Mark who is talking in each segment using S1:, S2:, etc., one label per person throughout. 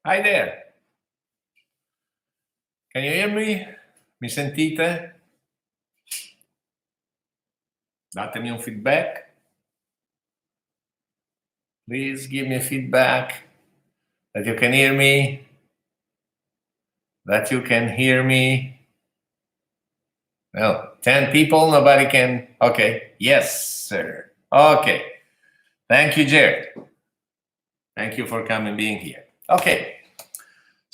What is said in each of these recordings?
S1: Hi there. Can you hear me? Mi sentite? Datemi un feedback. Please give me feedback that you can hear me, that you can hear me. Well, 10 people, nobody can. Okay. Yes, sir. Okay. Thank you, Jared. Thank you for coming, being here. Okay.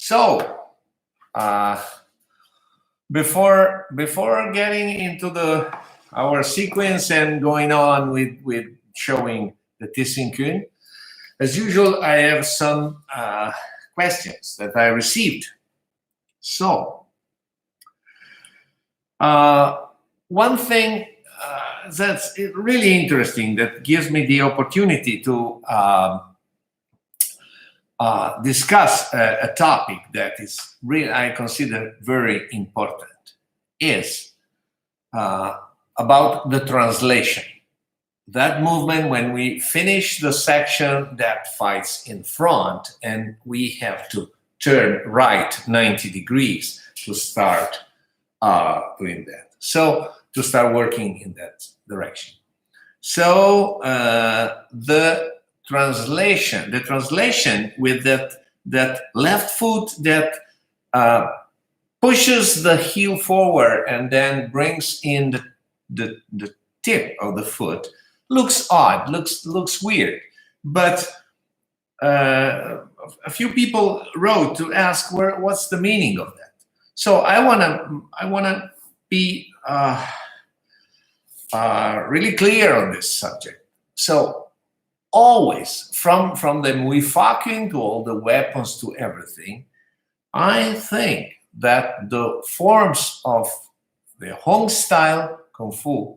S1: So, before getting into our sequence and going on with showing the Tit Sin Kuen, as usual, I have some questions that I received. So, one thing that's really interesting that gives me the opportunity to discuss a topic that is really, I consider, very important is about the translation. That movement when we finish the section that fights in front and we have to turn right 90 degrees to start doing that. So to start working in that direction. So the translation with that left foot that pushes the heel forward and then brings in the tip of the foot looks odd, looks weird. But a few people wrote to ask what's the meaning of that. So I wanna be really clear on this subject. So always, from the muifaking to all the weapons to everything, I think that the forms of the Hong style Kung Fu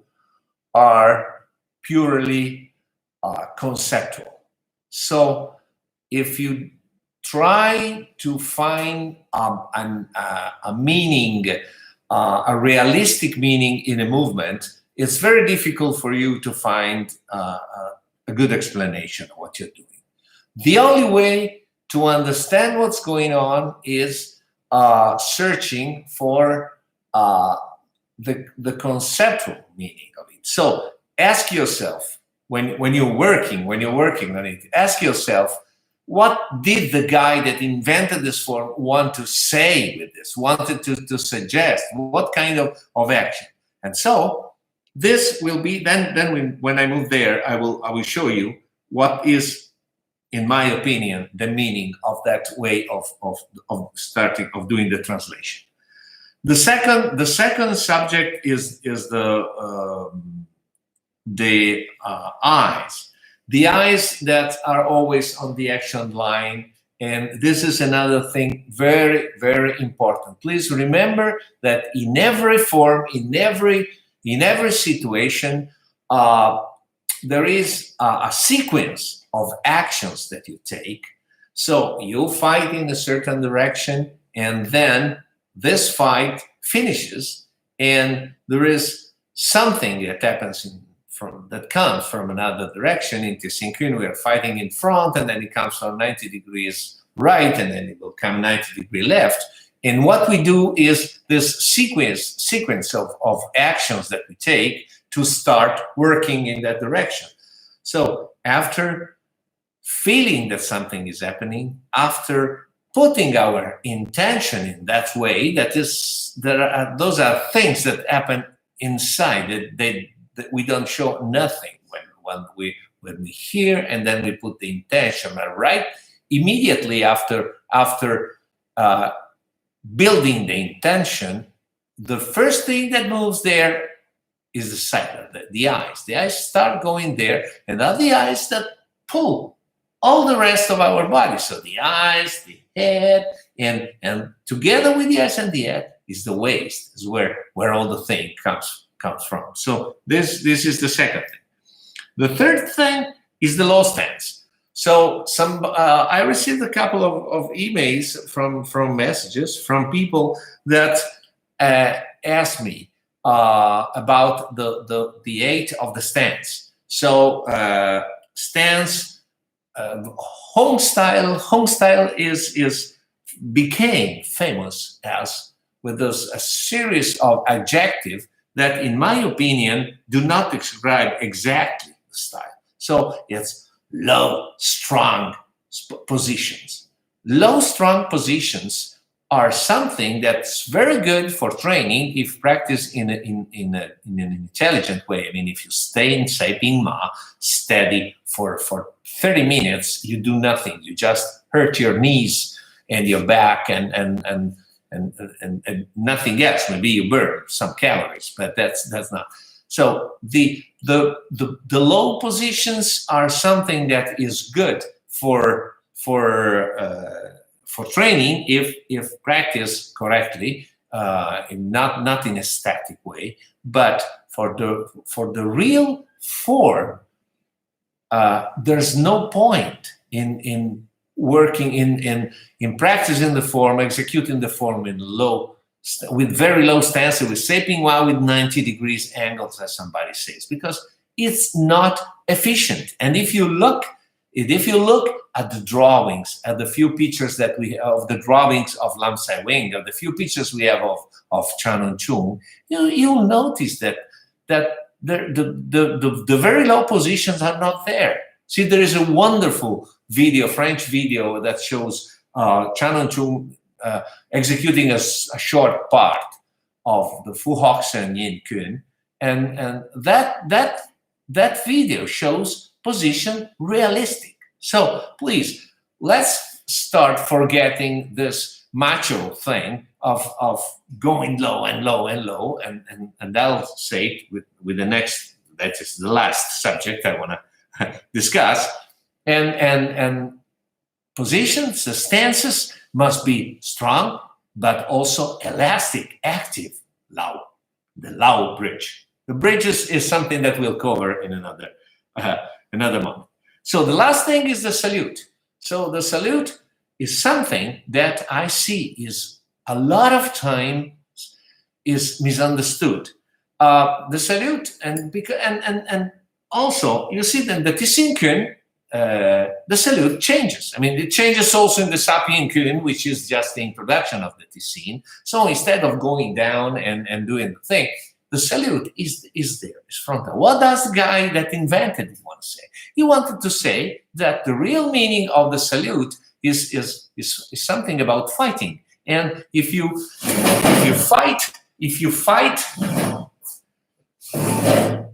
S1: are purely conceptual. So if you try to find a meaning, a realistic meaning in a movement, it's very difficult for you to find a good explanation of what you're doing. The only way to understand what's going on is searching for the conceptual meaning of it. So ask yourself, when you're working on it, ask yourself, what did the guy that invented this form want to say with this, wanted to suggest, what kind of action? And so this will be, when I move there, I will show you what is, in my opinion, the meaning of that way of doing the translation. The second subject is the eyes. The eyes that are always on the action line. And this is another thing very, very important. Please remember that in every form, in every situation, there is a sequence of actions that you take. So you fight in a certain direction, and then this fight finishes, and there is something that happens that comes from another direction. In Tit Sin Kuen, we are fighting in front, and then it comes from 90 degrees right, and then it will come 90 degrees left. And what we do is this sequence of actions that we take to start working in that direction. So after feeling that something is happening, after putting our intention in that way, those are things that happen inside that we don't show nothing when we hear, and then we put the intention right immediately after building the intention. The first thing that moves there is the sight, the eyes. The eyes start going there, and are the eyes that pull all the rest of our body. So the eyes, the head, and together with the eyes and the head is the waist, is where all the thing comes from. So this is the second thing. The third thing is the low stance. So I received a couple of emails from messages from people that asked me about the eight of the stance. So stance Hung style became famous as with those a series of adjectives that, in my opinion, do not describe exactly the style. So it's low, strong positions. Low, strong positions are something that's very good for training if practiced in an intelligent way. I mean, if you stay in si-hing ma steady for 30 minutes, you do nothing. You just hurt your knees and your back and nothing else. Maybe you burn some calories, but that's not. So the low positions are something that is good for training if practiced correctly, not in a static way, but for the real form. There's no point in working in practicing the form, executing the form with very low stance, with si-hing while with 90 degrees angles, as somebody says, because it's not efficient. And if you look at the drawings, at the few pictures that we have of the drawings of Lam Sai Wing, or the few pictures we have of Chan Hon Chung, you'll notice that the very low positions are not there. See, there is a wonderful video, French video, that shows Chan Hon Chung executing a short part of the Fu Hock Cheung Yee Keung, and that video shows position realistic. So please, let's start forgetting this macho thing of going low and low and low, and I'll say it with the next, that is the last subject I want to discuss, and positions, the stances must be strong, but also elastic, active, Lao, the Lao bridge. The bridges is something that we'll cover in another moment. So the last thing is the salute. So the salute is something that I see is a lot of time is misunderstood. The salute, and also you see that the Tit Sin Kuen, the salute changes. I mean, it changes also in the si-hing Kuen, which is just the introduction of the Tit Sin. So instead of going down and doing the thing, the salute is there, is frontal. What does the guy that invented it want to say? He wanted to say that the real meaning of the salute is something about fighting. And if you fight,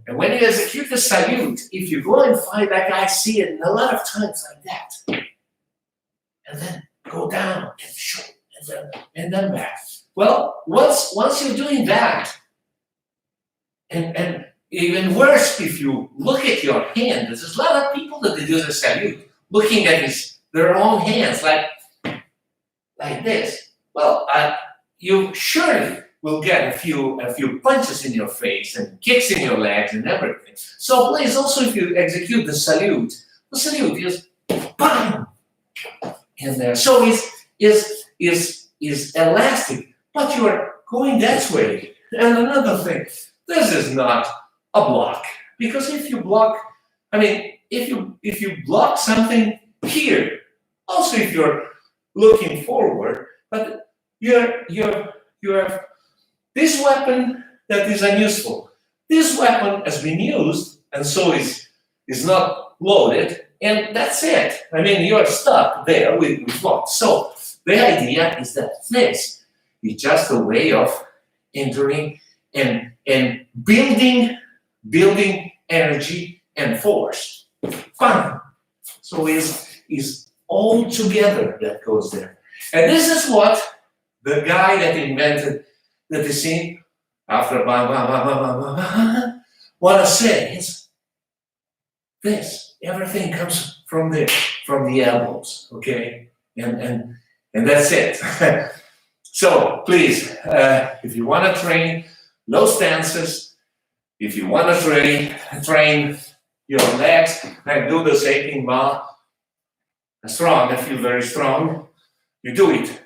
S1: and when you execute the salute, if you go and fight, like I see it a lot of times like that, and then go down and shoot, and then back. Well, once you're doing that, and even worse, if you look at your hand, there's a lot of people that they do the salute, looking at their own hands like this. Well, you surely will get a few punches in your face and kicks in your legs and everything. So please, also if you execute the salute is bam, and so is elastic, but you are going that way. And another thing, this is not a block, because if you block, I mean, if you block something here, also if you're looking forward, but you have this weapon that is unuseful. This weapon has been used, and so is not loaded, and that's it. I mean, you're stuck there with block. So the idea is that this is just a way of entering and building energy and force. Fun. So is all together that goes there. And this is what the guy that invented the Tit Sin, after what I say is this. Everything comes from there, from the elbows, okay? And that's it. So please, if you want to train low stances, if you want to train your legs, like do the si-hing ma, strong, I feel very strong, you do it,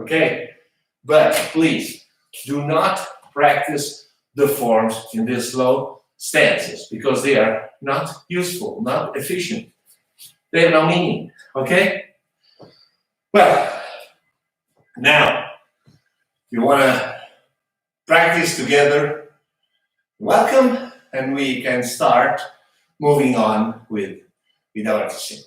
S1: okay? But please, do not practice the forms in these low stances, because they are not useful, not efficient. They have no meaning. Okay? Well, now, you want to practice together? Welcome, and we can start moving on with our teaching.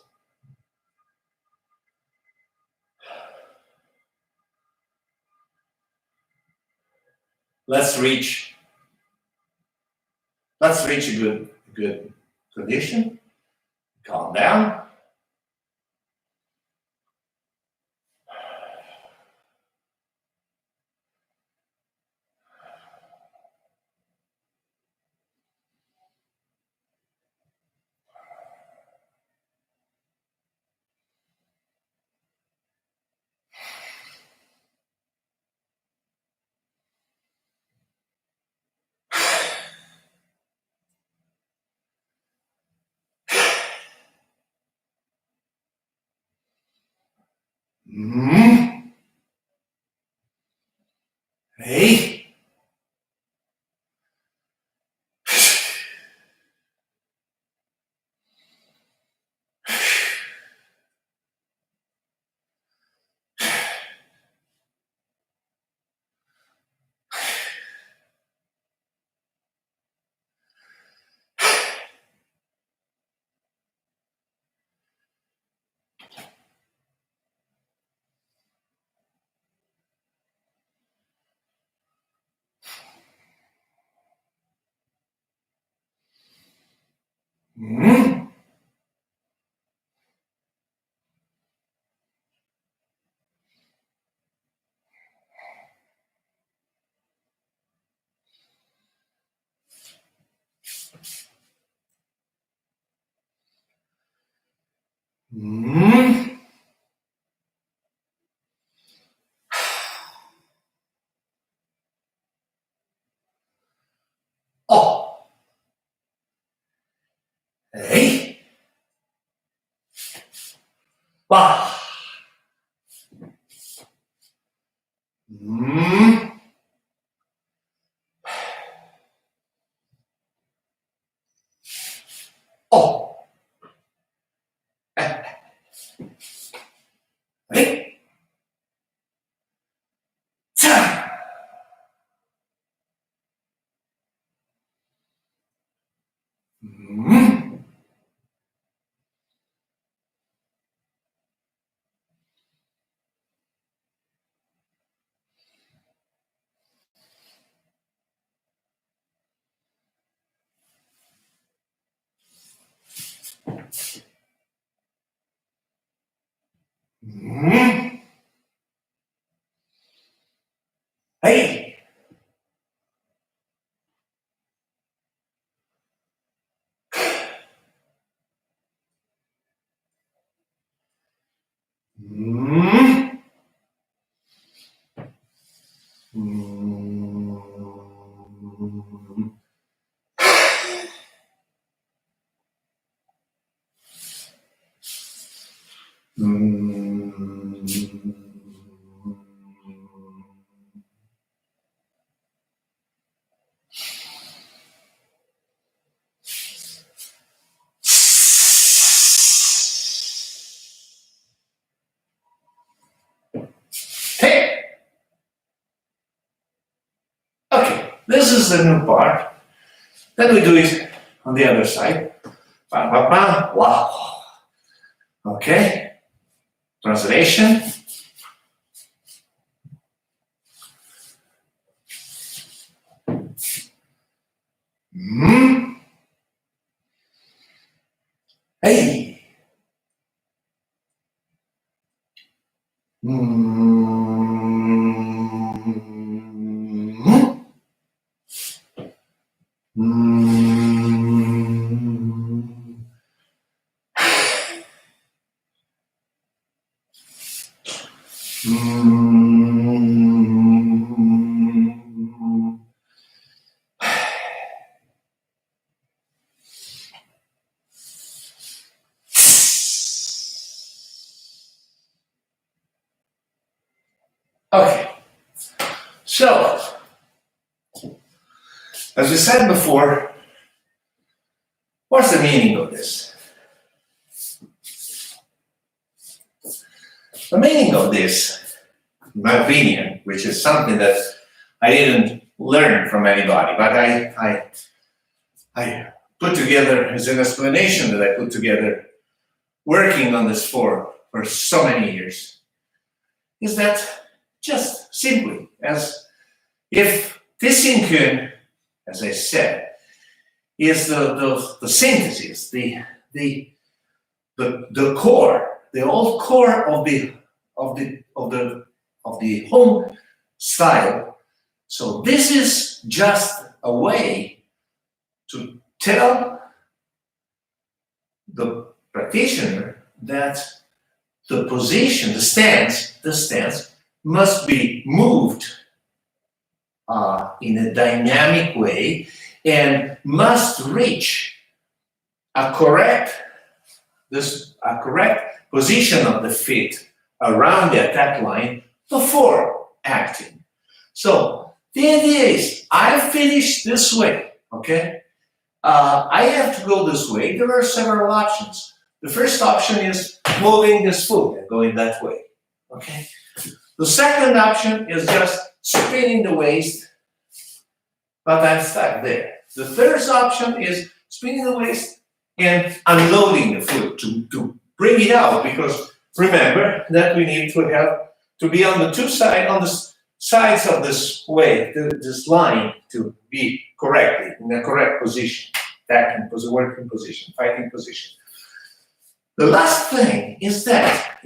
S1: Let's reach a good condition. Calm down. Hey. Oh. Hey. Wow. Oh. Hey. Hey. Hey. Okay, this is the new part. Then we do it on the other side. Wow. Okay. Translation. Hey. Okay. So, as we said before, what's the meaning of this? The meaning of this, in my opinion, which is something that I didn't learn from anybody, but I put together as an explanation that I put together working on this for so many years, is that just simply as if Tit Sin Kuen, as I said, is the synthesis, the core, the old core of the Hung style. So this is just a way to tell the practitioner that the position, the stance must be moved in a dynamic way and must reach a correct position of the feet around the attack line before acting. So the idea is, I finish this way, okay? I have to go this way. There are several options. The first option is moving this foot and going that way, okay? The second option is just spinning the waist, but I'm stuck there. The third option is spinning the waist and unloading the foot to bring it out, because remember that we need to have to be on the sides of this way, this line, to be correctly in the correct position, attacking position, working position, fighting position. The last thing is that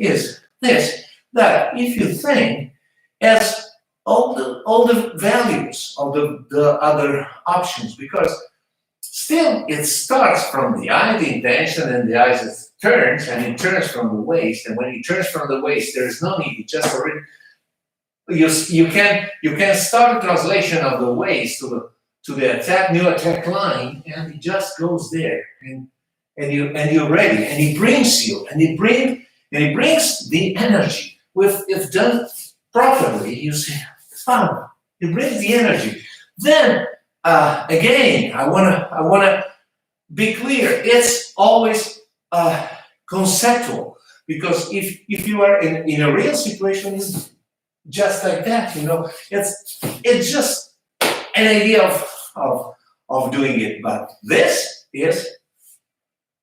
S1: if you think as all the values of the other options, because still it starts from the eye, the intention, and the eyes it turns, and it turns from the waist, and when it turns from the waist, there is no need, it just already you can start a translation of the waist to the new attack line, and it just goes there, and you're ready, and it brings you, and it brings the energy. If done properly, you see, fun. It brings the energy. Then again, I wanna be clear. It's always conceptual, because if you are in a real situation, it's just like that, it's just an idea of doing it. But this is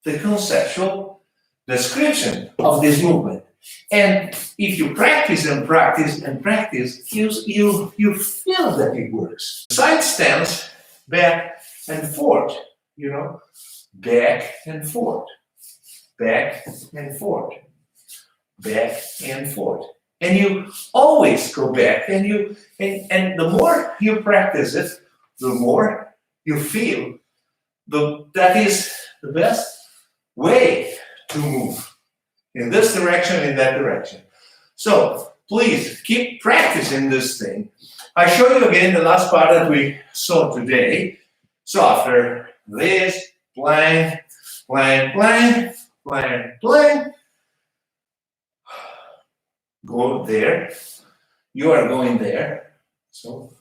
S1: the conceptual description of this movement. And if you practice and practice and practice, you feel that it works. Side stance, back and forth, back and forth, back and forth, back and forth. And you always go back, and the more you practice it, the more you feel that is the best way to move in this direction, in that direction. So please keep practicing this thing. I show you again the last part that we saw today. So after this, plank, plank, plank, plank, plank, go there. You are going there. So,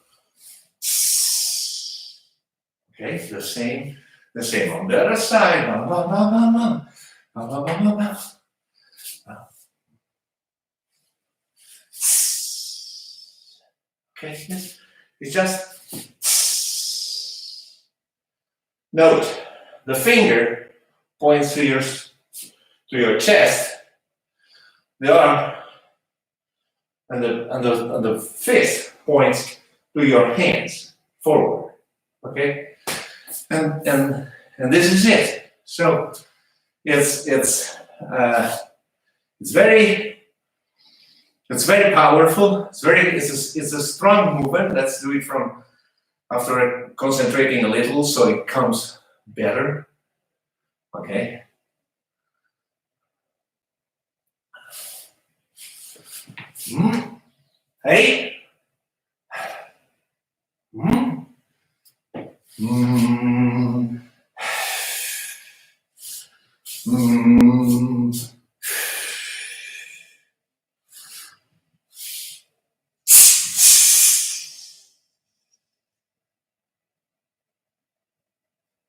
S1: okay, the same on the other side. Okay, it's just note the finger points to your chest, the arm and the fist points to your hands forward. Okay, and this is it. So it's very powerful. It's a strong movement. Let's do it from after concentrating a little, so it comes better. Okay. Hey.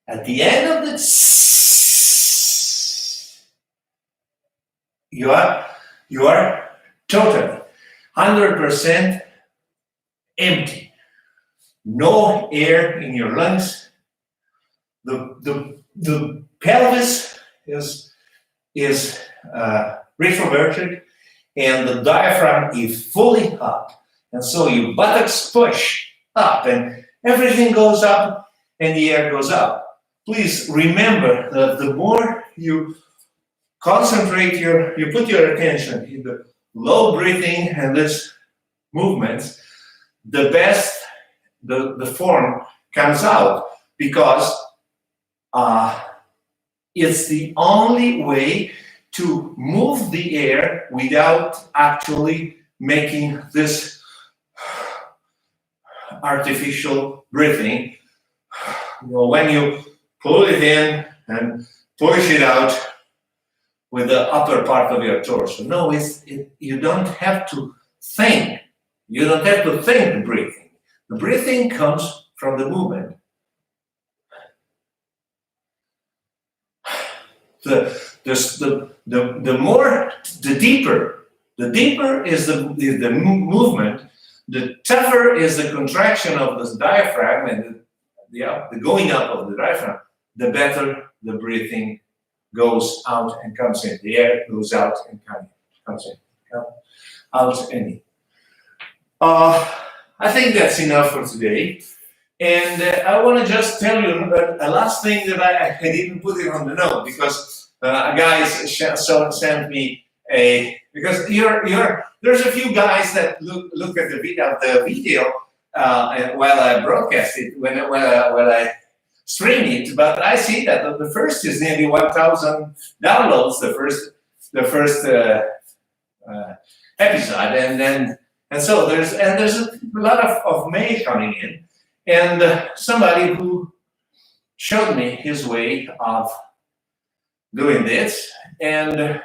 S1: At the end of the You are totally 100% empty. No air in your lungs. The pelvis is retroverted, and the diaphragm is fully up. And so your buttocks push up, and everything goes up, and the air goes up. Please remember that the more you concentrate you put your attention in the low breathing and this movements, the best the form comes out, because it's the only way to move the air without actually making this artificial breathing. When you pull it in and push it out with the upper part of your torso. No, you don't have to think. You don't have to think the breathing. The breathing comes from the movement. The more, the deeper is the movement, the tougher is the contraction of the diaphragm and the going up of the diaphragm, the better the breathing goes out and comes in. The air goes out and comes in. Out and in. I think that's enough for today. And I want to just tell you a last thing that I didn't put it on the note, because guys sent me because there's a few guys that look at the video while I broadcast it, when I stream it, but I see that the first is nearly 1,000 downloads, the first episode, and so there's a lot of mail coming in, and somebody who showed me his way of doing this, and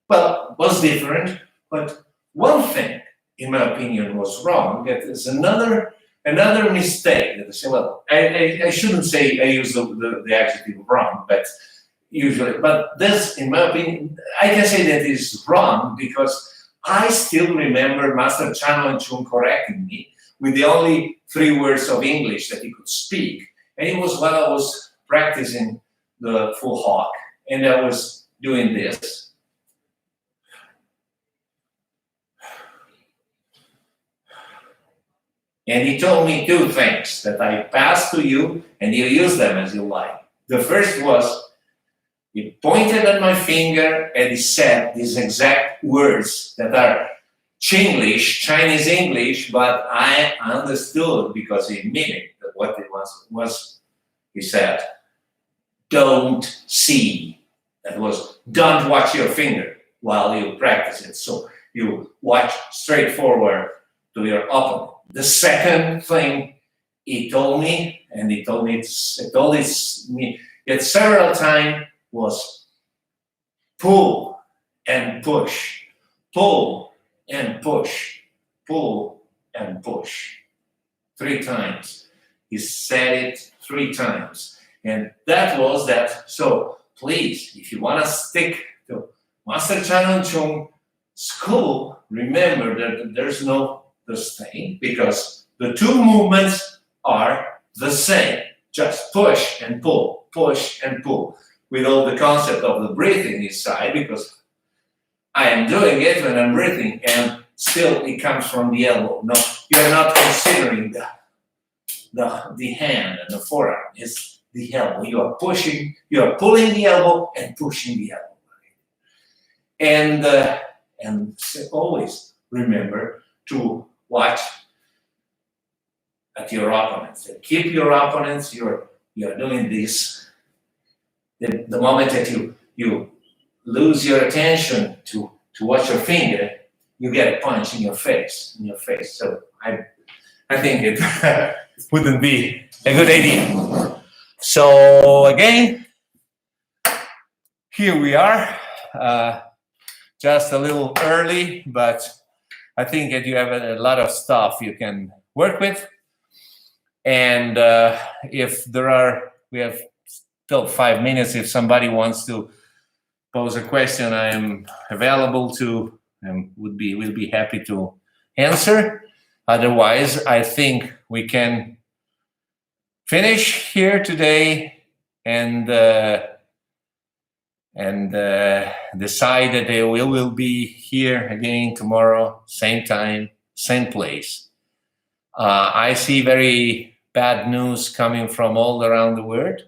S1: well, was different, but one thing, in my opinion, was wrong. That is another mistake. That I say, well, I shouldn't say I use the adjective wrong, but usually, but this, in my opinion, I can say that is wrong, because I still remember Master Chan Hon Chung correcting me with the only 3 words of English that he could speak. And it was while I was practicing the full hawk, and I was doing this. And he told me 2 things that I pass to you, and you use them as you like. The first was, he pointed at my finger and he said these exact words that are Chinese English, but I understood because he mimicked what it was. He said, don't see. That was, don't watch your finger while you practice it. So you watch straight forward to your opponent. The second thing he told me, and he told me it several times, was pull and push, pull and push, pull and push. 3 times. He said it 3 times. And that was that. So please, if you want to stick to Master Chan Hon Chung school, remember that there's no this thing, because the 2 movements are the same. Just push and pull, with all the concept of the breathing inside, because I am doing it when I'm breathing, and still it comes from the elbow. No, you're not considering the hand and the forearm. It's the elbow. You are pushing, you are pulling the elbow and pushing the elbow. And always remember to watch at your opponents. Keep your opponents. You're doing this. The moment that you lose your attention to watch your finger, you get a punch in your face. So I think it wouldn't be a good idea. So again, here we are. Just a little early, but I think that you have a lot of stuff you can work with. And if we have still 5 minutes. If somebody wants to pose a question, I am available to will be happy to answer. Otherwise, I think we can finish here today and decide that we will be here again tomorrow, same time, same place. I see very bad news coming from all around the world.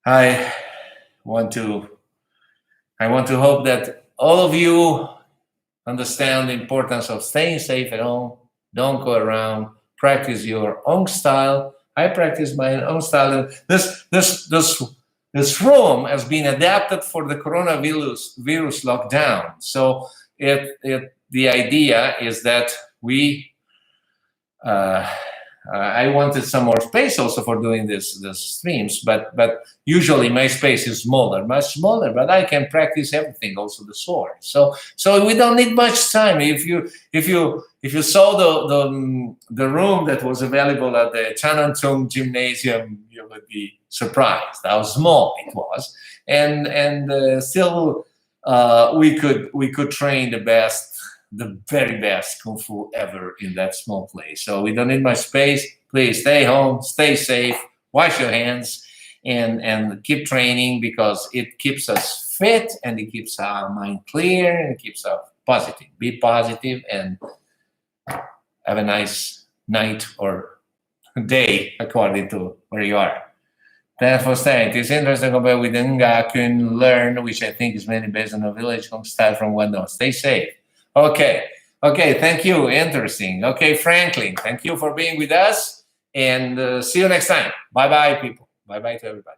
S1: I want to hope that all of you understand the importance of staying safe at home. Don't go around. Practice your own style. I practice my own style. This room has been adapted for the coronavirus lockdown. So the idea is that I wanted some more space also for doing this streams, but usually my space is much smaller. But I can practice everything, also the sword. So we don't need much time. If you saw the room that was available at the Chan Hon Chung gymnasium, you would be surprised how small it was, and still we could train the very best Kung Fu ever in that small place. So we don't need much space. Please stay home, stay safe, wash your hands, and keep training, because it keeps us fit and it keeps our mind clear and it keeps us positive. Be positive and have a nice night or day according to where you are. Thanks for staying. It's interesting about with Nga Kun learn, which I think is mainly based on a village home style from one note. Stay safe. Okay, thank you. Interesting. Okay, Franklin, thank you for being with us, and see you next time. Bye-bye, people. Bye-bye to everybody.